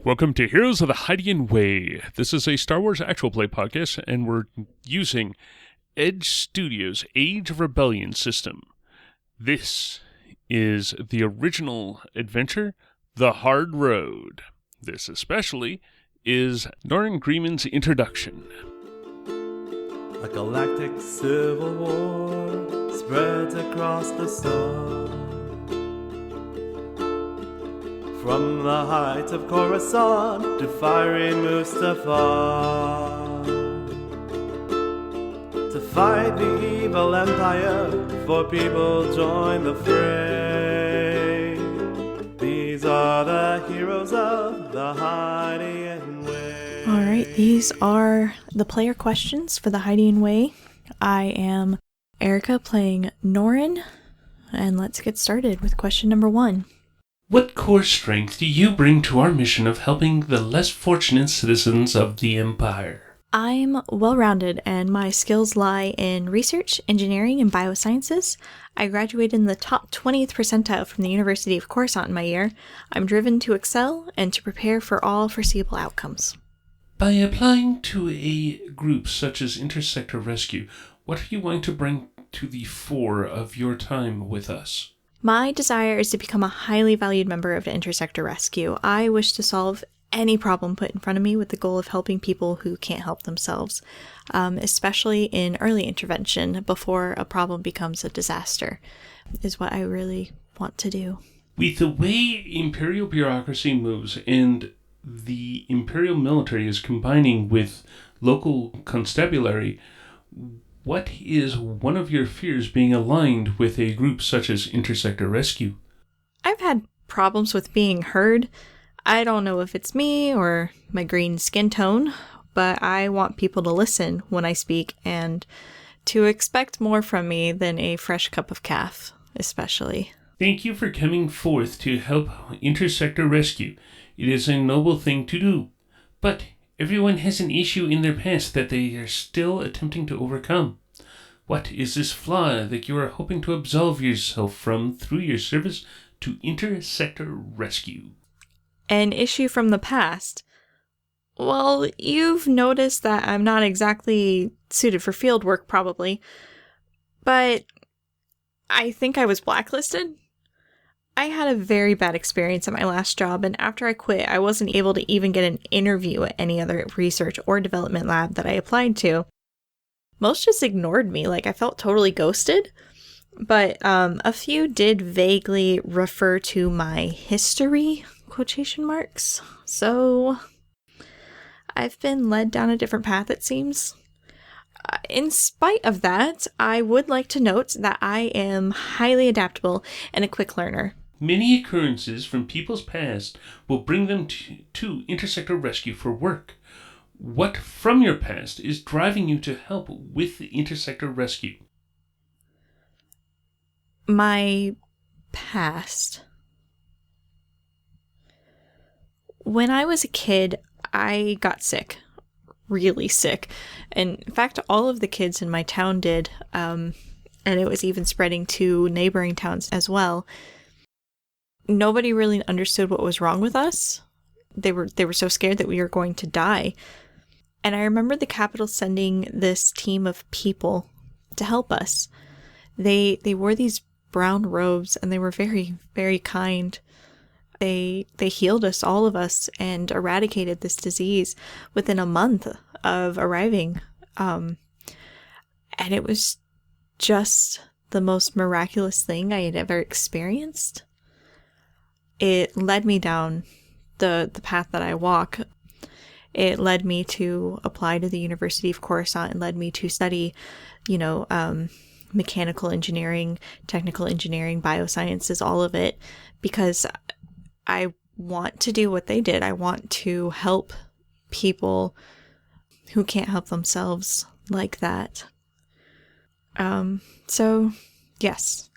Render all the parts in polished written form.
Welcome to Heroes of the Hydian Way. This is a Star Wars actual play podcast, and we're using Edge Studios' Age of Rebellion system. This is the original adventure, The Hard Road. This especially is Norin Gremian's introduction. A galactic civil war spreads across the sun. From the heights of Coruscant to fiery Mustafar, to fight the evil empire, for people join the fray. These are the heroes of the Hydian Way. Alright, these are the player questions for the Hydian Way. I am Erica playing Norin, and let's get started with question number 1. What core strength do you bring to our mission of helping the less fortunate citizens of the Empire? I'm well-rounded, and my skills lie in research, engineering, and biosciences. I graduated in the top 20th percentile from the University of Coruscant in my year. I'm driven to excel and to prepare for all foreseeable outcomes. By applying to a group such as InterSector Rescue, what are you going to bring to the fore of your time with us? My desire is to become a highly valued member of the InterSector Rescue. I wish to solve any problem put in front of me with the goal of helping people who can't help themselves, especially in early intervention before a problem becomes a disaster, is what I really want to do. With the way Imperial bureaucracy moves and the Imperial military is combining with local constabulary, what is one of your fears being aligned with a group such as InterSector Rescue? I've had problems with being heard. I don't know if it's me or my green skin tone, but I want people to listen when I speak and to expect more from me than a fresh cup of calf, especially. Thank you for coming forth to help InterSector Rescue. It is a noble thing to do. But everyone has an issue in their past that they are still attempting to overcome. What is this flaw that you are hoping to absolve yourself from through your service to InterSector Rescue? An issue from the past? Well, you've noticed that I'm not exactly suited for field work, probably. But I think I was blacklisted. I had a very bad experience at my last job, and after I quit, I wasn't able to even get an interview at any other research or development lab that I applied to. Most just ignored me, like I felt totally ghosted. But a few did vaguely refer to my history, quotation marks. So I've been led down a different path, it seems. In spite of that, I would like to note that I am highly adaptable and a quick learner. Many occurrences from people's past will bring them to InterSector Rescue for work. What from your past is driving you to help with the InterSector Rescue? My past. When I was a kid, I got sick. Really sick. And in fact, all of the kids in my town did. And it was even spreading to neighboring towns as well. Nobody really understood what was wrong with us. They were so scared that we were going to die. And I remember the Capitol sending this team of people to help us. They wore these brown robes and they were very, very kind. They healed us, all of us, and eradicated this disease within a month of arriving. And it was just the most miraculous thing I had ever experienced. It led me down the path that I walk. It led me to apply to the University of Coruscant and led me to study, mechanical engineering, technical engineering, biosciences, all of it, because I want to do what they did. I want to help people who can't help themselves like that. So, yes,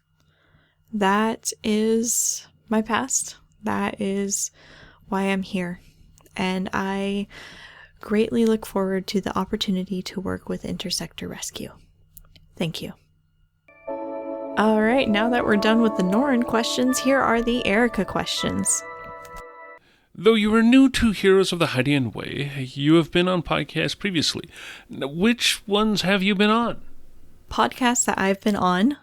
that is my past. That is why I'm here. And I greatly look forward to the opportunity to work with InterSector Rescue. Thank you. All right, now that we're done with the Norin questions, here are the Erica questions. Though you are new to Heroes of the Hydian Way, you have been on podcasts previously. Which ones have you been on? Podcasts that I've been on,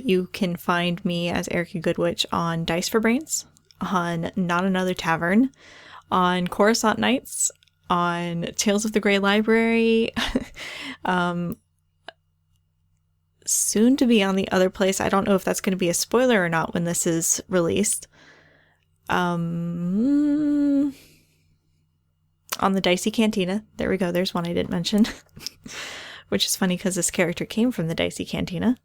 you can find me as Erica Goodwitch on Dice for Brains, on Not Another Tavern, on Coruscant Nights, on Tales of the Grey Library, soon to be on The Other Place. I don't know if that's going to be a spoiler or not when this is released. On the Dicey Cantina. There we go. There's one I didn't mention. Which is funny because this character came from the Dicey Cantina.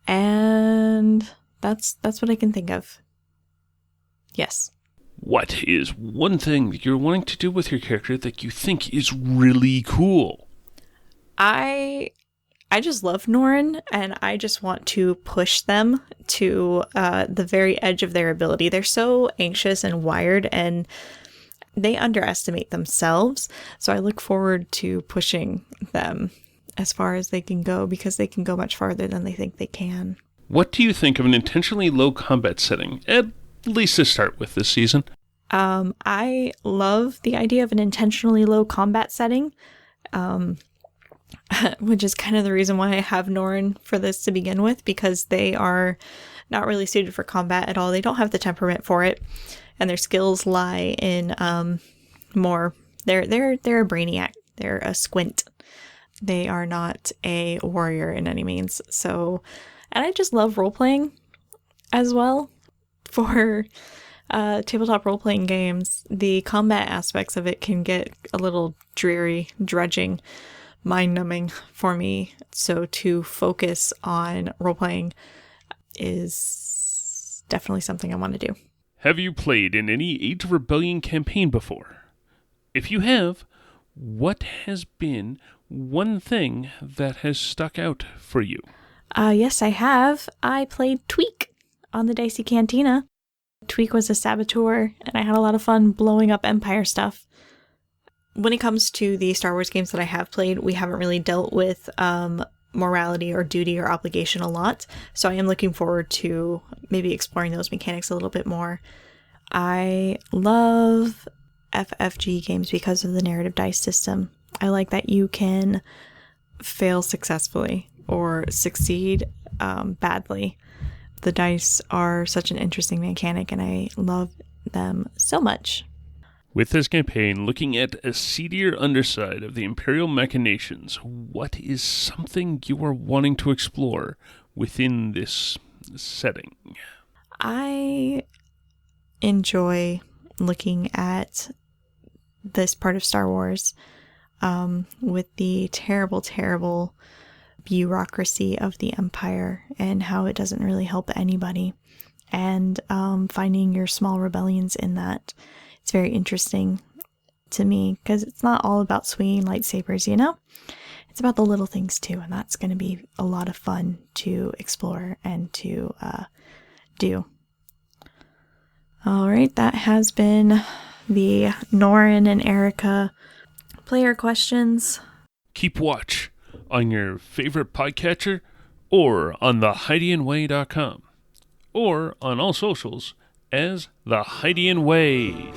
And that's what I can think of. Yes. What is one thing that you're wanting to do with your character that you think is really cool? I just love Norin, and I just want to push them to the very edge of their ability. They're so anxious and wired, and they underestimate themselves. So I look forward to pushing them as far as they can go, because they can go much farther than they think they can. What do you think of an intentionally low combat setting, at least to start with this season? I love the idea of an intentionally low combat setting. Which is kind of the reason why I have Norin for this to begin with, because they are not really suited for combat at all. They don't have the temperament for it, and their skills lie in more. They're a brainiac. They're a squint. They are not a warrior in any means. So, and I just love role playing as well. For tabletop role playing games, the combat aspects of it can get a little dreary, drudging, mind-numbing for me, so to focus on role-playing is definitely something I want to do. Have you played in any Age of Rebellion campaign before? If you have, what has been one thing that has stuck out for you? Yes, I have. I played Tweak on the Dicey Cantina. Tweak was a saboteur, and I had a lot of fun blowing up Empire stuff. When it comes to the Star Wars games that I have played, we haven't really dealt with morality or duty or obligation a lot, so I am looking forward to maybe exploring those mechanics a little bit more. I love FFG games because of the narrative dice system. I like that you can fail successfully or succeed badly. The dice are such an interesting mechanic, and I love them so much. With this campaign looking at a seedier underside of the Imperial machinations, what is something you are wanting to explore within this setting? I enjoy looking at this part of Star Wars with the terrible, terrible bureaucracy of the Empire and how it doesn't really help anybody, and finding your small rebellions in that. It's very interesting to me because it's not all about swinging lightsabers, you know? It's about the little things too, and that's going to be a lot of fun to explore and to do. All right, that has been the Norin and Erica player questions. Keep watch on your favorite podcatcher, or on thehydianway.com, or on all socials as The Hydian Way.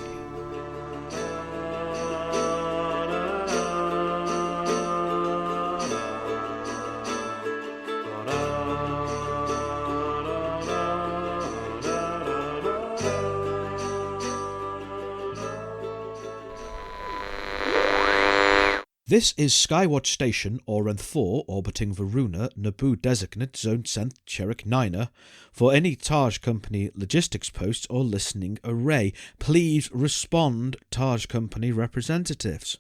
This is Skywatch Station Oran 4 orbiting Varuna, Naboo Designate Zone Cent Cherik Niner. For any Taj Company logistics posts or listening array, please respond, Taj Company representatives.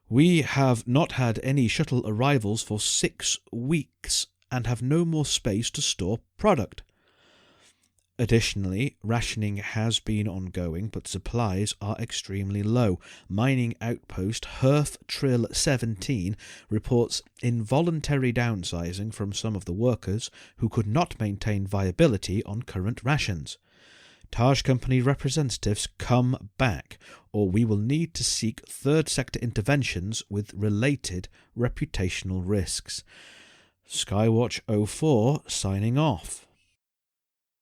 We have not had any shuttle arrivals for 6 weeks and have no more space to store product. Additionally, rationing has been ongoing, but supplies are extremely low. Mining outpost Herf Trill 17 reports involuntary downsizing from some of the workers who could not maintain viability on current rations. Taj Company representatives, come back, or we will need to seek third sector interventions with related reputational risks. Skywatch 04 signing off.